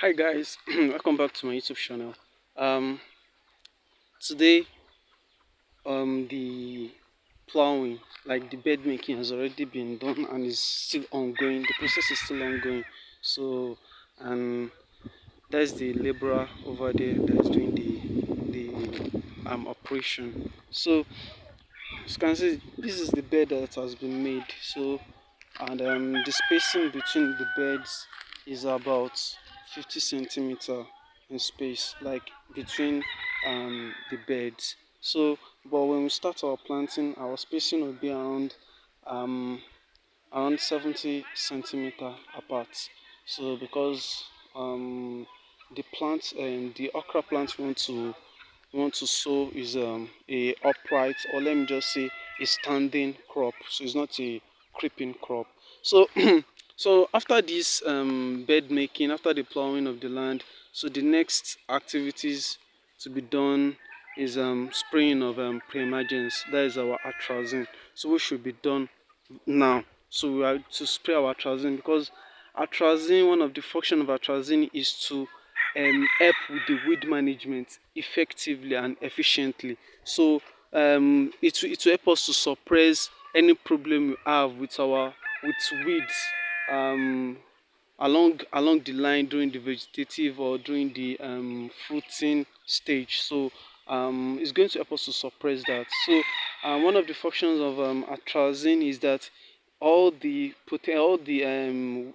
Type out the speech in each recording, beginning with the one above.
Hi guys, welcome back to my YouTube channel. Um, Today, the plowing, like the bed making, has already been done and is still ongoing. The process is still ongoing. So, and that's the laborer over there that is doing the operation. So, as you can see, this is the bed that has been made. So, and the spacing between the beds is about 50 centimeter in space, like between the beds. So but when we start our planting, our spacing will be um, around 70 centimeter apart. So because the plant and the okra plant we want to sow is a upright, or let me just say a standing crop, so it's not a creeping crop. So so after this bed making, after the plowing of the land, so the next activities to be done is spraying of pre-emergence. That is our atrazine, so we should be done now. So we are to spray our atrazine, because atrazine, one of the function of atrazine is to help with the weed management effectively and efficiently. So it will help us to suppress any problem we have with weeds um, along the line during the vegetative or during the fruiting stage. So it's going to help us to suppress that. So one of the functions of atrazine is that all the the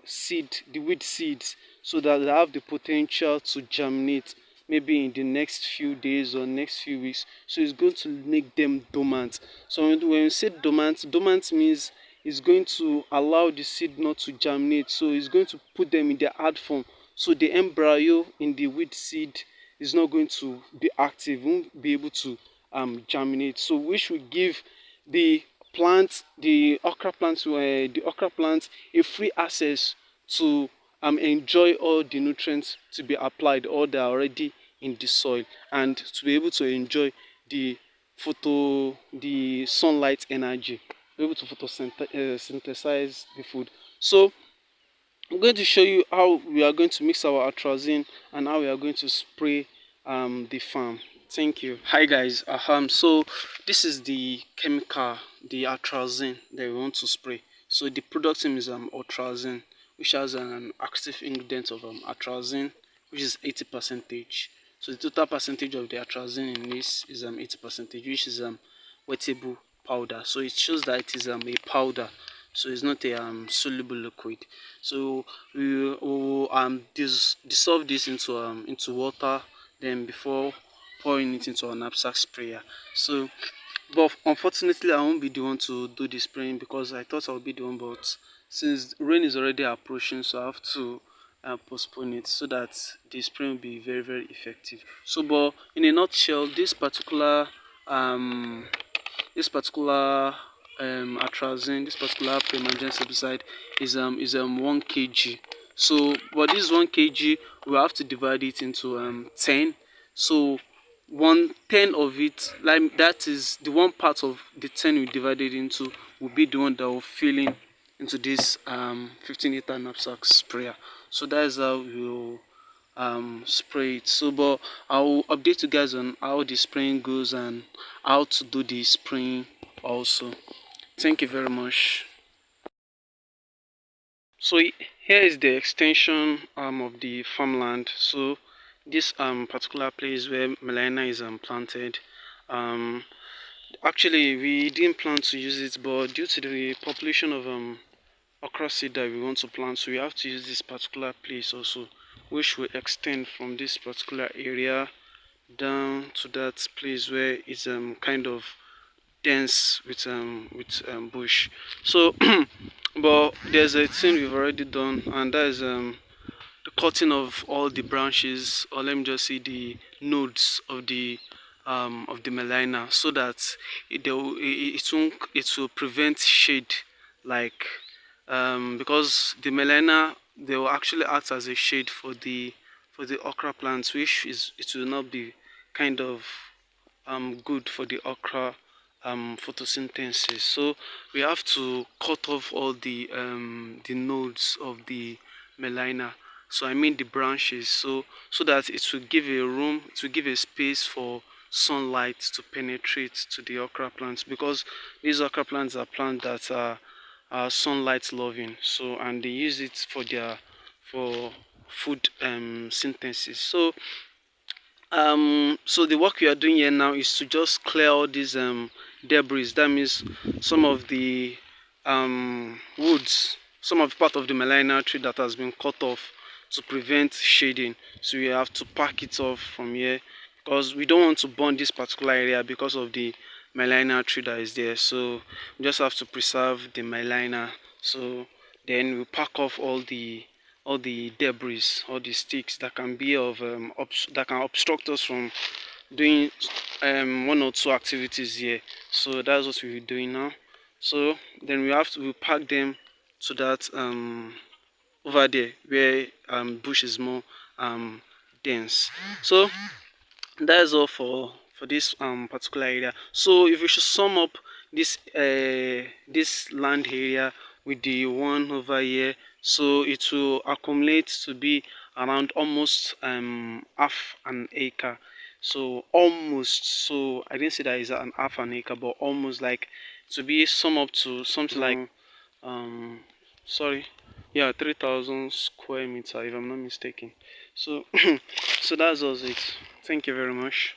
weed seeds, so that they have the potential to germinate maybe in the next few days or next few weeks. So it's going to make them dormant. So when we say dormant means it's going to allow the seed not to germinate. So it's going to put them in their hard form. So the embryo in the weed seed is not going to be active, won't be able to germinate. So we should give the the okra plant a free access to enjoy all the nutrients to be applied, or they are already in the soil, and to be able to enjoy the the sunlight energy, be able to photosynthesize the food. So I'm going to show you how we are going to mix our atrazine and how we are going to spray the farm. Thank you. Hi guys. So this is the chemical, the atrazine that we want to spray. So the product name is atrazine, which has an active ingredient of atrazine, which is 80 percentage. So the total percentage of the atrazine in this is 80 percentage, which is wettable powder. So it shows that it is a powder, so it's not a soluble liquid. So we will dissolve this into water, then before pouring it into a knapsack sprayer. So but unfortunately I won't be the one to do the spraying, because I thought I would be the one, but since rain is already approaching, so I have to postpone it so that the spraying will be very very effective. So but in a nutshell, um this particular atrazine, this particular pre-emergence herbicide is 1 kg. So but this 1 kg, we have to divide it into 10. So 1/10 of it, like that is the one part of the 10 we divided into, will be the one that will fill in into this 15-liter knapsack sprayer. So that is how we'll spray it. So but I'll update you guys on how the spraying goes and how to do the spraying also. Thank you very much. So here is the extension of the farmland. So this particular place where melena is planted, um actually we didn't plan to use it, but due to the population of okra seed that we want to plant, so we have to use this particular place also, which will extend from this particular area down to that place where it's kind of dense with bush. So but there's a thing we've already done, and that is the cutting of all the branches, or let me just say the nodes of the melina, so that it will prevent shade, like because the melena, they will actually act as a shade for the okra plants, which is, it will not be kind of good for the okra photosynthesis. So we have to cut off all the nodes of the melina, So I mean the branches, so that it will give a room, to give a space for sunlight to penetrate to the okra plants, because these okra plants are plants that are sunlight loving. So, and they use it for their for food synthesis. So the work we are doing here now is to just clear all these debris. That means some of the woods, some of part of the melina tree that has been cut off to prevent shading. So we have to pack it off from here, because we don't want to burn this particular area because of the melina tree that is there. So we just have to preserve the melina. So then we pack off all the debris, all the sticks that can be of that can obstruct us from doing one or two activities here. So that's what we're doing now. So then we pack them to that over there where bush is more dense. So that's all for this particular area. So if we should sum up this land area with the one over here, so it will accumulate to be around almost half an acre. So almost, so I didn't say that is an half an acre, but almost, like, to be sum up to something like um sorry, yeah, 3,000 square meter if I'm not mistaken. So so that's all it. Thank you very much.